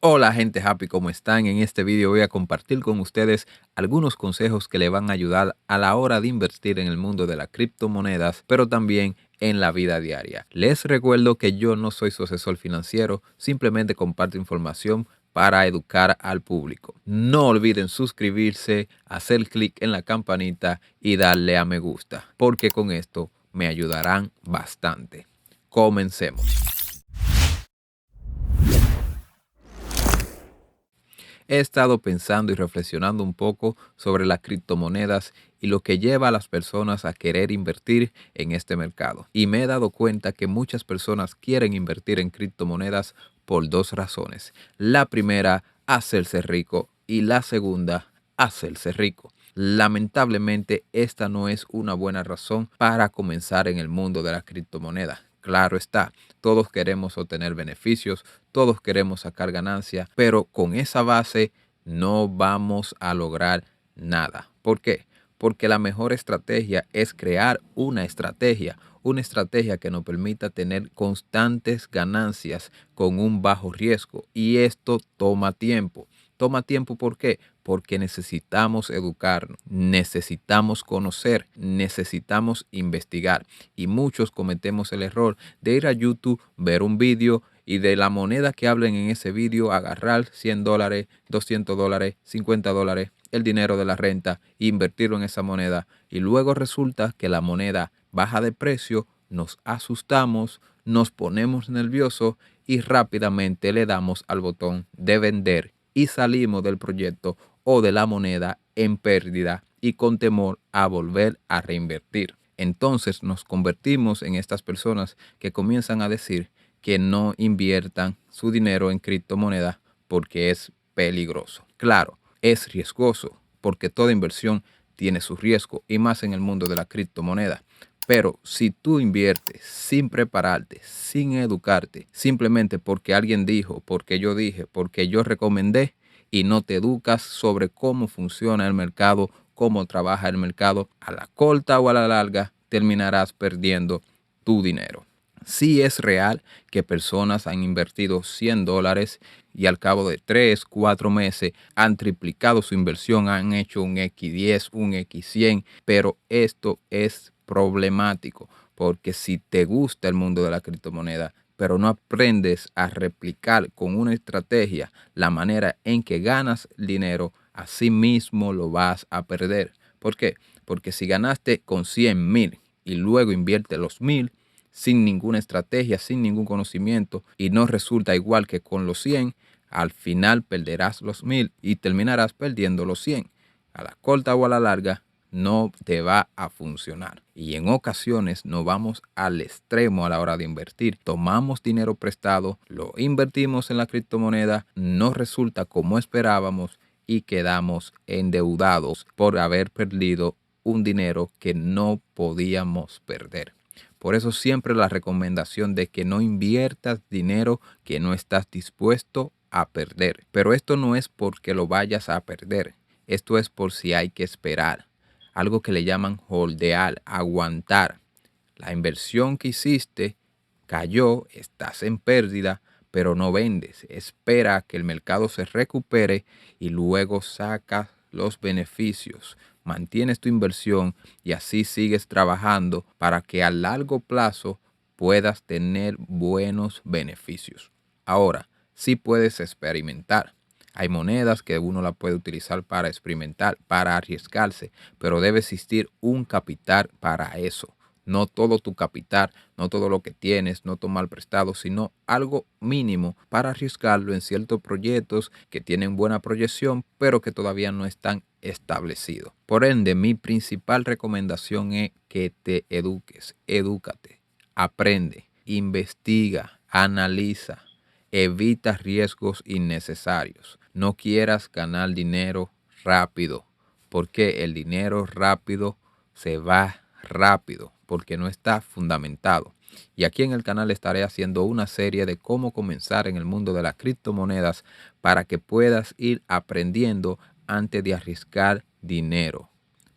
Hola gente happy, ¿cómo están? En este video voy a compartir con ustedes algunos consejos que le van a ayudar a la hora de invertir en el mundo de las criptomonedas, pero también en la vida diaria. Les recuerdo que yo no soy su asesor financiero, simplemente comparto información para educar al público. No olviden suscribirse, hacer clic en la campanita y darle a me gusta, porque con esto me ayudarán bastante. Comencemos. He estado pensando y reflexionando un poco sobre las criptomonedas y lo que lleva a las personas a querer invertir en este mercado. Y me he dado cuenta que muchas personas quieren invertir en criptomonedas por dos razones. La primera, hacerse rico, y la segunda, hacerse rico. Lamentablemente, esta no es una buena razón para comenzar en el mundo de la criptomoneda. Claro está, todos queremos obtener beneficios, todos queremos sacar ganancia, pero con esa base no vamos a lograr nada. ¿Por qué? Porque la mejor estrategia es crear una estrategia que nos permita tener constantes ganancias con un bajo riesgo. Y esto toma tiempo. Toma tiempo, ¿por qué? Porque necesitamos educarnos, necesitamos conocer, necesitamos investigar. Y muchos cometemos el error de ir a YouTube, ver un vídeo y de la moneda que hablen en ese vídeo agarrar $100, $200, $50, el dinero de la renta, e invertirlo en esa moneda. Y luego resulta que la moneda baja de precio, nos asustamos, nos ponemos nerviosos y rápidamente le damos al botón de vender y salimos del proyecto o de la moneda en pérdida y con temor a volver a reinvertir. Entonces nos convertimos en estas personas que comienzan a decir que no inviertan su dinero en criptomonedas porque es peligroso. Claro, es riesgoso porque toda inversión tiene su riesgo y más en el mundo de la criptomoneda. Pero si tú inviertes sin prepararte, sin educarte, simplemente porque alguien dijo, porque yo dije, porque yo recomendé y no te educas sobre cómo funciona el mercado, cómo trabaja el mercado, a la corta o a la larga terminarás perdiendo tu dinero. Sí es real que personas han invertido $100 y al cabo de 3, 4 meses han triplicado su inversión, han hecho un X10, un X100, pero esto es problemático porque si te gusta el mundo de la criptomoneda, pero no aprendes a replicar con una estrategia la manera en que ganas dinero, así mismo lo vas a perder. ¿Por qué? Porque si ganaste con 100,000 y luego inviertes los 1,000, sin ninguna estrategia, sin ningún conocimiento y no resulta igual que con los 100, al final perderás los 1,000 y terminarás perdiendo los 100. A la corta o a la larga no te va a funcionar. Y en ocasiones nos vamos al extremo a la hora de invertir. Tomamos dinero prestado, lo invertimos en la criptomoneda, no resulta como esperábamos y quedamos endeudados por haber perdido un dinero que no podíamos perder. Por eso siempre la recomendación de que no inviertas dinero que no estás dispuesto a perder. Pero esto no es porque lo vayas a perder. Esto es por si hay que esperar. Algo que le llaman holdear, aguantar. La inversión que hiciste cayó, estás en pérdida, pero no vendes. Espera a que el mercado se recupere y luego sacas los beneficios. Mantienes tu inversión y así sigues trabajando para que a largo plazo puedas tener buenos beneficios. Ahora, sí puedes experimentar. Hay monedas que uno la puede utilizar para experimentar, para arriesgarse, pero debe existir un capital para eso. No todo tu capital, no todo lo que tienes, no tomar prestado, sino algo mínimo para arriesgarlo en ciertos proyectos que tienen buena proyección, pero que todavía no están establecidos. Por ende, mi principal recomendación es que te eduques, edúcate, aprende, investiga, analiza, evita riesgos innecesarios. No quieras ganar dinero rápido, porque el dinero rápido se va rápido, porque no está fundamentado. Y aquí en el canal estaré haciendo una serie de cómo comenzar en el mundo de las criptomonedas para que puedas ir aprendiendo antes de arriesgar dinero.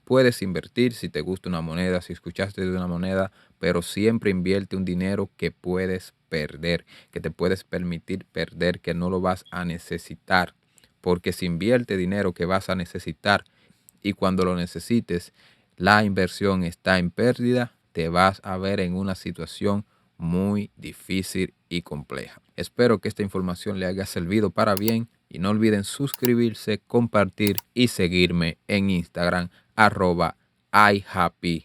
Puedes invertir si te gusta una moneda, si escuchaste de una moneda, pero siempre invierte un dinero que puedes perder, que te puedes permitir perder, que no lo vas a necesitar. Porque si invierte dinero que vas a necesitar y cuando lo necesites, la inversión está en pérdida, te vas a ver en una situación muy difícil y compleja. Espero que esta información le haya servido para bien y no olviden suscribirse, compartir y seguirme en Instagram @ihappydc.